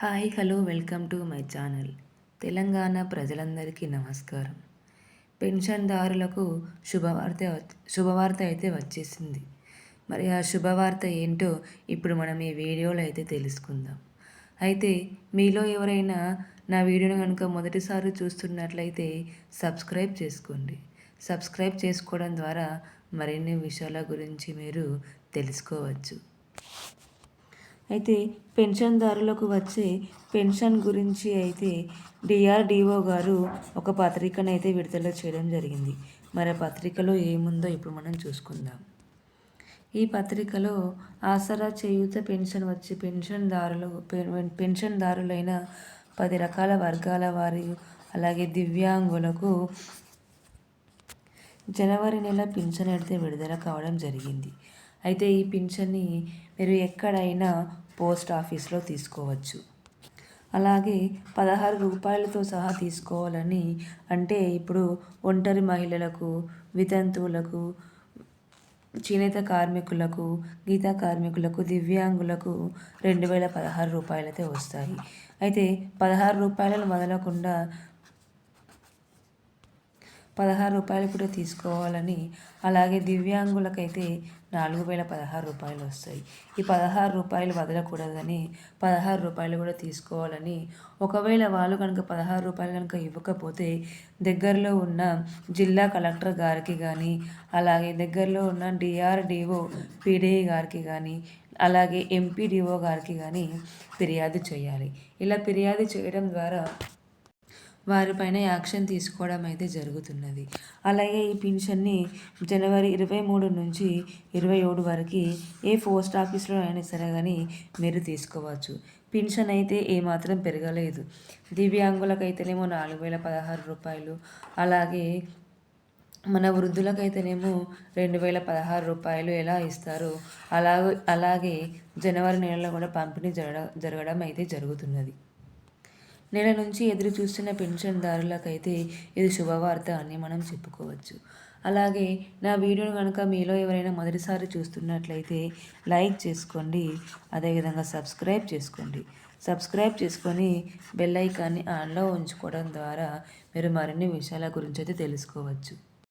Hi hello welcome to my channel. Telangana ప్రజలందరికీ నమస్కారం. పెన్షన్దారులకు శుభవార్త అయితే వచ్చేసింది. మరి ఆ శుభవార్త ఏంటో ఇప్పుడు మనం ఈ వీడియోలో అయితే తెలుసుకుందాం. అయితే మీలో ఎవరైనా నా వీడియోని కనుక మొదటిసారి చూస్తున్నట్లయితే సబ్స్క్రైబ్ చేసుకోండి. సబ్స్క్రైబ్ చేసుకోవడం ద్వారా మరిన్ని విషయాల గురించి మీరు తెలుసుకోవచ్చు. అయితే పెన్షన్దారులకు వచ్చే పెన్షన్ గురించి అయితే డిఆర్డిఓ గారు ఒక పత్రికను అయితే విడుదల చేయడం జరిగింది. మరి ఆ పత్రికలో ఏముందో ఇప్పుడు మనం చూసుకుందాం. ఈ పత్రికలో ఆసరా చేయూత పెన్షన్ వచ్చి పెన్షన్దారులైన 10 రకాల వర్గాల వారి అలాగే దివ్యాంగులకు జనవరి నెల పింఛన్ అయితే విడుదల కావడం జరిగింది. అయితే ఈ పింఛన్ని మీరు ఎక్కడైనా పోస్ట్ ఆఫీస్లో తీసుకోవచ్చు. అలాగే 16 రూపాయలతో సహా తీసుకోవాలని అంటే ఇప్పుడు ఒంటరి మహిళలకు, వితంతువులకు, చేనేత కార్మికులకు, గీతా కార్మికులకు, దివ్యాంగులకు 2016 రూపాయలైతే వస్తాయి. అయితే 16 రూపాయలను వదలకుండా 16 రూపాయలు కూడా తీసుకోవాలని, అలాగే దివ్యాంగులకైతే 4016 రూపాయలు వస్తాయి. ఈ 16 రూపాయలు వదలకూడదని 16 రూపాయలు కూడా తీసుకోవాలని, ఒకవేళ వాళ్ళు కనుక 16 రూపాయలు కనుక ఇవ్వకపోతే దగ్గరలో ఉన్న జిల్లా కలెక్టర్ గారికి కానీ, అలాగే దగ్గరలో ఉన్న డిఆర్డిఓ పీడీఐ గారికి కానీ, అలాగే ఎంపీడీఓ గారికి కానీ ఫిర్యాదు చేయాలి. ఇలా ఫిర్యాదు చేయడం ద్వారా వారిపైన యాక్షన్ తీసుకోవడం అయితే జరుగుతున్నది. అలాగే ఈ పింఛన్ని జనవరి 23 నుంచి 27 వరకు ఏ పోస్ట్ ఆఫీస్లో అయినా సరే కానీ మీరు తీసుకోవచ్చు. పింఛన్ అయితే ఏమాత్రం పెరగలేదు. దివ్యాంగులకైతేనేమో 4016 రూపాయలు, అలాగే మన వృద్ధులకైతేనేమో 2016 రూపాయలు ఎలా ఇస్తారో అలాగే జనవరి నెలలో కూడా పంపిణీ జరగడం అయితే జరుగుతున్నది. నెల నుంచి ఎదురు చూస్తున్న పెన్షన్దారులకైతే ఇది శుభవార్త అని మనం చెప్పుకోవచ్చు. అలాగే నా వీడియోను కనుక మీలో ఎవరైనా మొదటిసారి చూస్తున్నట్లయితే లైక్ చేసుకోండి, అదేవిధంగా సబ్స్క్రైబ్ చేసుకోండి. సబ్స్క్రైబ్ చేసుకొని బెల్ ఐకాన్ని ఆన్లో ఉంచుకోవడం ద్వారా మీరు మరిన్ని విషయాల గురించి అయితే తెలుసుకోవచ్చు.